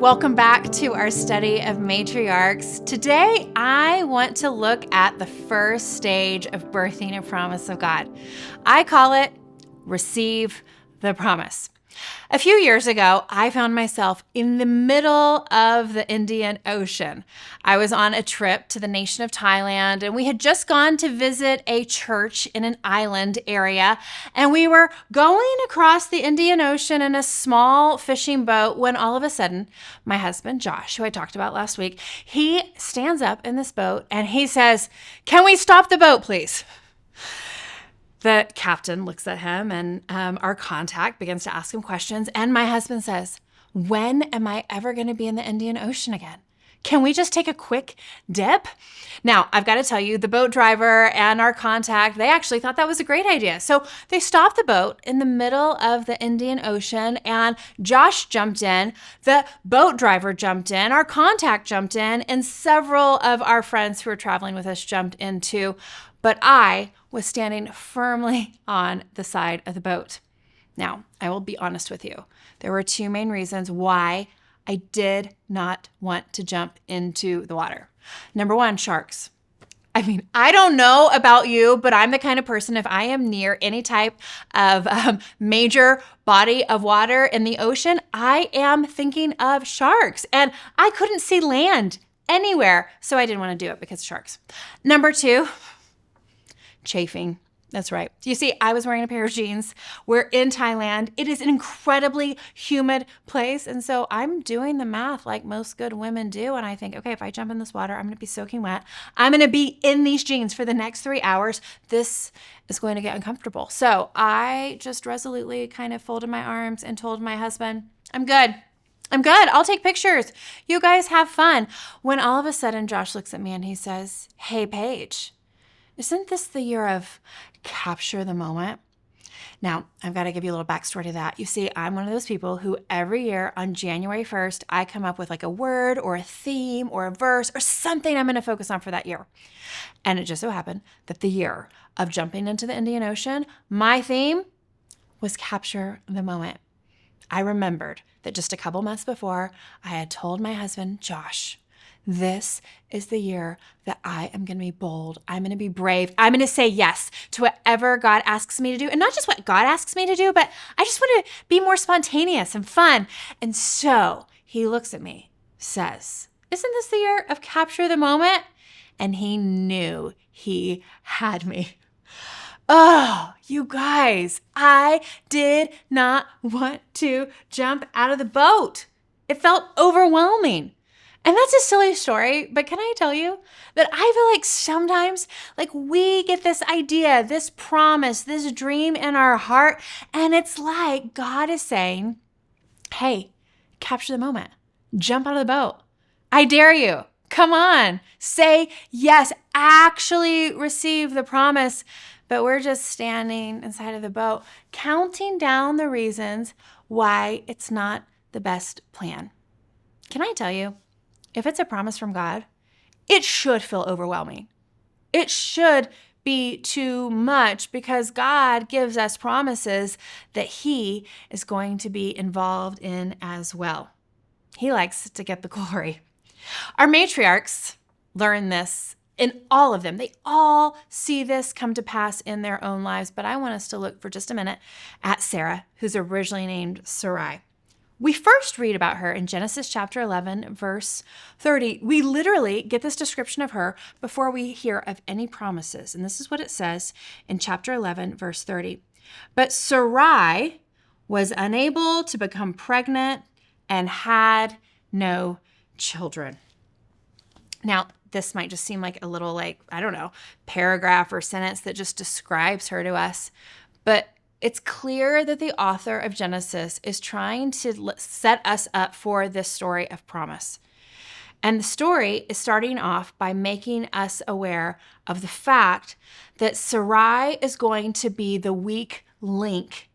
Welcome back to our study of Matriarchs. Today, I want to look at the first stage of birthing a promise of God. I call it receive the promise. A few years ago, I found myself in the middle of the Indian Ocean. I was on a trip to the nation of Thailand, and we had just gone to visit a church in an island area, and we were going across the Indian Ocean in a small fishing boat when all of a sudden, my husband, Josh, who I talked about last week, he stands up in this boat and he says, "Can we stop the boat, please?" The captain looks at him and our contact begins to ask him questions. And my husband says, "When am I ever going to be in the Indian Ocean again? Can we just take a quick dip?" Now, I've got to tell you, the boat driver and our contact, they actually thought that was a great idea. So they stopped the boat in the middle of the Indian Ocean and Josh jumped in, the boat driver jumped in, our contact jumped in, and several of our friends who were traveling with us jumped in too. But I was standing firmly on the side of the boat. Now, I will be honest with you. There were two main reasons why I did not want to jump into the water. Number one, sharks. I mean, I don't know about you, but I'm the kind of person, if I am near any type of major body of water in the ocean, I am thinking of sharks. And I couldn't see land anywhere, so I didn't want to do it because of sharks. Number two, chafing. That's right. You see, I was wearing a pair of jeans. We're in Thailand. It is an incredibly humid place. And so I'm doing the math like most good women do. And I think, okay, if I jump in this water, I'm going to be soaking wet. I'm going to be in these jeans for the next 3 hours. This is going to get uncomfortable. So I just resolutely kind of folded my arms and told my husband, I'm good. I'll take pictures. You guys have fun. When all of a sudden Josh looks at me and he says, "Hey, Paige, isn't this the year of capture the moment?" Now, I've got to give you a little backstory to that. You see, I'm one of those people who every year on January 1st, I come up with like a word or a theme or a verse or something I'm going to focus on for that year. And it just so happened that the year of jumping into the Indian Ocean, my theme was capture the moment. I remembered that just a couple months before, I had told my husband, Josh, this is the year that I am going to be bold. I'm going to be brave. I'm going to say yes to whatever God asks me to do. And not just what God asks me to do, but I just want to be more spontaneous and fun. And so he looks at me, says, "Isn't this the year of capture the moment?" And he knew he had me. Oh, you guys, I did not want to jump out of the boat. It felt overwhelming. And that's a silly story, but can I tell you that I feel like sometimes we get this idea, this promise, this dream in our heart, and it's like God is saying, hey, capture the moment. Jump out of the boat. I dare you. Come on. Say yes. Actually receive the promise. But we're just standing inside of the boat, counting down the reasons why it's not the best plan. Can I tell you? If it's a promise from God, it should feel overwhelming. It should be too much because God gives us promises that He is going to be involved in as well. He likes to get the glory. Our matriarchs learn this in all of them. They all see this come to pass in their own lives, but I want us to look for just a minute at Sarah, who's originally named Sarai. We first read about her in Genesis chapter 11, verse 30. We literally get this description of her before we hear of any promises. And this is what it says in chapter 11, verse 30. But Sarai was unable to become pregnant and had no children. Now, this might just seem like a little paragraph or sentence that just describes her to us. But it's clear that the author of Genesis is trying to set us up for this story of promise. And the story is starting off by making us aware of the fact that Sarai is going to be the weak link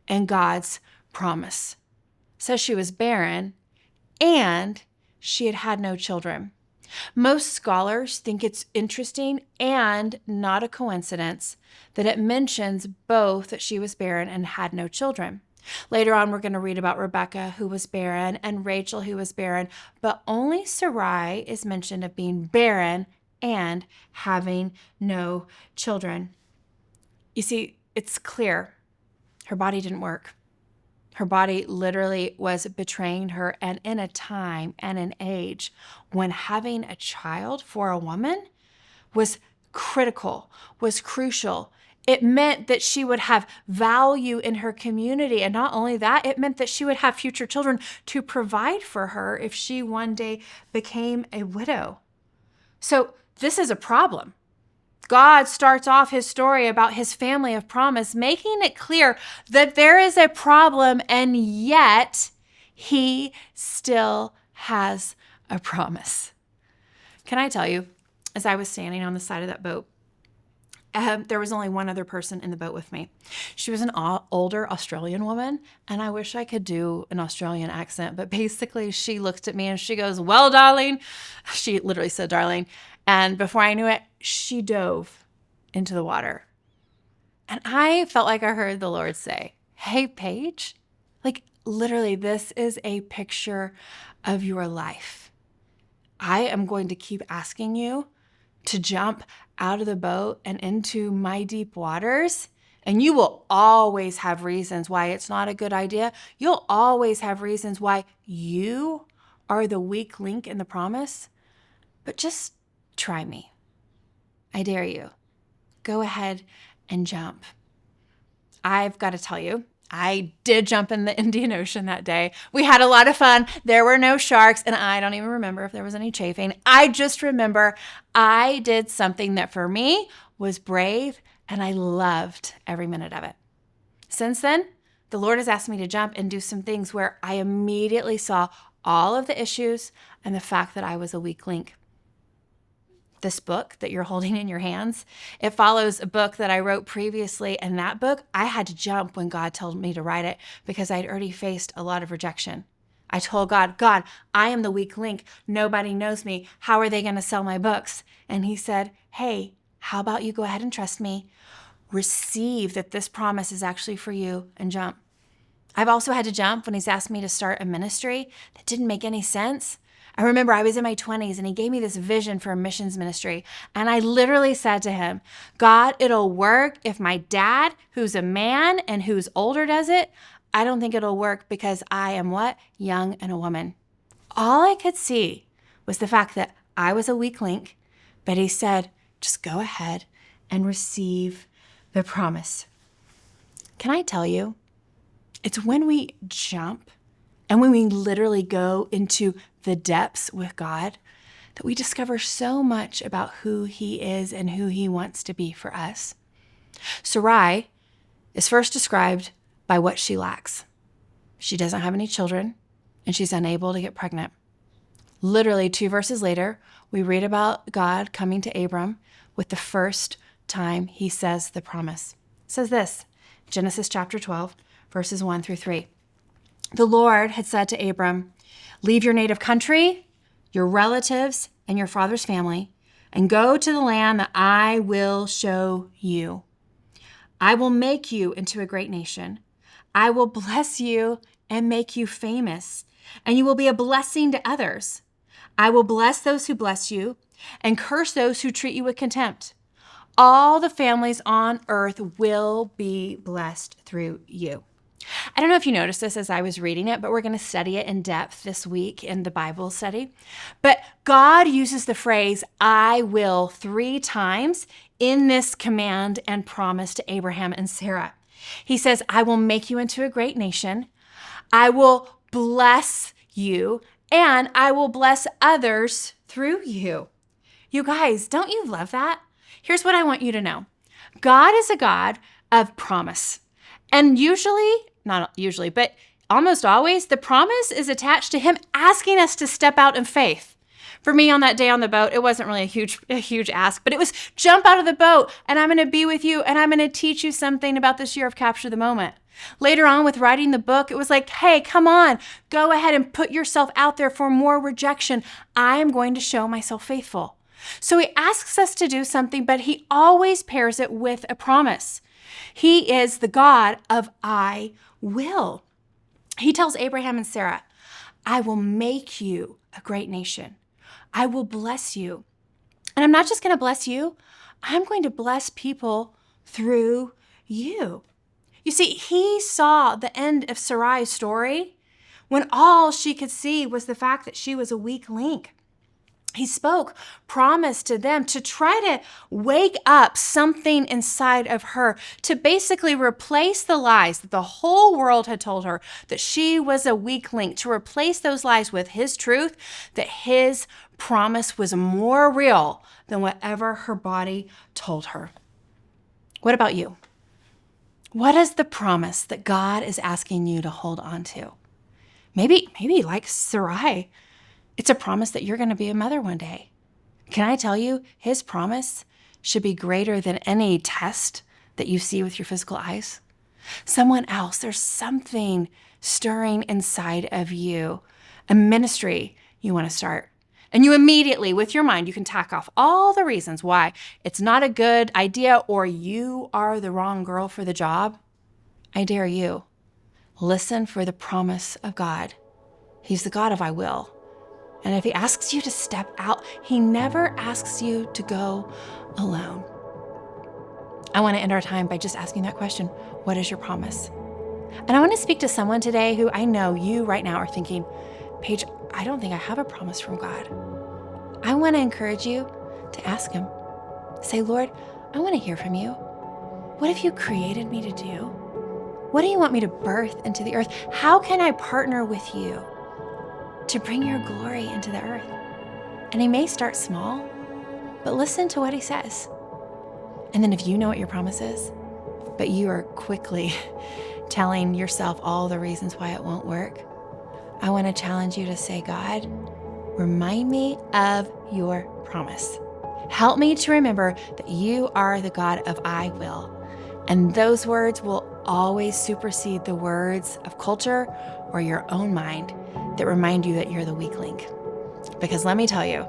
in God's promise. It says she was barren and she had had no children. Most scholars think it's interesting and not a coincidence that it mentions both that she was barren and had no children. Later on, we're going to read about Rebecca, who was barren, and Rachel, who was barren, but only Sarai is mentioned of being barren and having no children. You see, it's clear her body didn't work. Her body literally was betraying her, and in a time and an age when having a child for a woman was critical, was crucial. It meant that she would have value in her community. And not only that, it meant that she would have future children to provide for her if she one day became a widow. So this is a problem. God starts off his story about his family of promise, making it clear that there is a problem, and yet he still has a promise. Can I tell you, as I was standing on the side of that boat, there was only one other person in the boat with me. She was an older Australian woman, and I wish I could do an Australian accent, but basically she looked at me and she goes, "Well, darling," she literally said darling, and before I knew it, she dove into the water. And I felt like I heard the Lord say, "Hey, Paige," like literally this is a picture of your life. I am going to keep asking you to jump out of the boat and into my deep waters, and you will always have reasons why it's not a good idea. You'll always have reasons why you are the weak link in the promise, but just try me. I dare you. Go ahead and jump. I've got to tell you, I did jump in the Indian Ocean that day. We had a lot of fun. There were no sharks, and I don't even remember if there was any chafing. I just remember I did something that for me was brave, and I loved every minute of it. Since then, the Lord has asked me to jump and do some things where I immediately saw all of the issues and the fact that I was a weak link. This book that you're holding in your hands, it follows a book that I wrote previously. And that book, I had to jump when God told me to write it because I'd already faced a lot of rejection. I told God, I am the weak link. Nobody knows me. How are they going to sell my books? And he said, hey, how about you go ahead and trust me? Receive that this promise is actually for you and jump. I've also had to jump when he's asked me to start a ministry that didn't make any sense. I remember I was in my 20s and he gave me this vision for a missions ministry. And I literally said to him, God, it'll work if my dad, who's a man and who's older, does it. I don't think it'll work because I am what? Young and a woman. All I could see was the fact that I was a weak link, but he said, just go ahead and receive the promise. Can I tell you, it's when we jump and when we literally go into the depths with God that we discover so much about who he is and who he wants to be for us. Sarai is first described by what she lacks. She doesn't have any children and she's unable to get pregnant. Literally 2 verses later, we read about God coming to Abram with the first time he says the promise. It says this, Genesis chapter 12, verses 1 through 3. The Lord had said to Abram, leave your native country, your relatives, and your father's family, and go to the land that I will show you. I will make you into a great nation. I will bless you and make you famous, and you will be a blessing to others. I will bless those who bless you and curse those who treat you with contempt. All the families on earth will be blessed through you. I don't know if you noticed this as I was reading it, but we're going to study it in depth this week in the Bible study. But God uses the phrase, I will 3 times in this command and promise to Abraham and Sarah. He says, I will make you into a great nation. I will bless you, and I will bless others through you. You guys, don't you love that? Here's what I want you to know. God is a God of promise. And not usually, but almost always, the promise is attached to him asking us to step out in faith. For me on that day on the boat, it wasn't really a huge ask, but it was jump out of the boat and I'm going to be with you and I'm going to teach you something about this year of Capture the Moment. Later on with writing the book, it was like, hey, come on, go ahead and put yourself out there for more rejection. I am going to show myself faithful. So he asks us to do something, but he always pairs it with a promise. He is the God of I will. He tells Abraham and Sarah, I will make you a great nation. I will bless you. And I'm not just going to bless you, I'm going to bless people through you. You see, he saw the end of Sarai's story when all she could see was the fact that she was a weak link. He spoke promise to them to try to wake up something inside of her, to basically replace the lies that the whole world had told her that she was a weak link, to replace those lies with his truth, that his promise was more real than whatever her body told her. What about you? What is the promise that God is asking you to hold on to? Maybe like Sarai, it's a promise that you're going to be a mother one day. Can I tell you, his promise should be greater than any test that you see with your physical eyes. Someone else, there's something stirring inside of you, a ministry you want to start. And you immediately, with your mind, you can tack off all the reasons why it's not a good idea or you are the wrong girl for the job. I dare you, listen for the promise of God. He's the God of I will. And if he asks you to step out, he never asks you to go alone. I want to end our time by just asking that question. What is your promise? And I want to speak to someone today who I know you right now are thinking, Paige, I don't think I have a promise from God. I want to encourage you to ask him. Say, Lord, I want to hear from you. What have you created me to do? What do you want me to birth into the earth? How can I partner with you to bring your glory into the earth? And he may start small, but listen to what he says. And then if you know what your promise is, but you are quickly telling yourself all the reasons why it won't work, I want to challenge you to say, God, remind me of your promise. Help me to remember that you are the God of I will. And those words will always supersede the words of culture or your own mind that remind you that you're the weak link. Because let me tell you,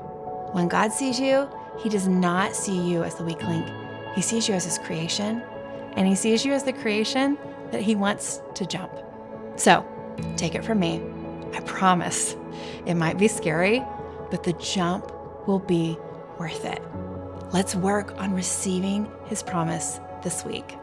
when God sees you, he does not see you as the weak link. He sees you as his creation, and he sees you as the creation that he wants to jump. So take it from me. I promise it might be scary, but the jump will be worth it. Let's work on receiving his promise this week.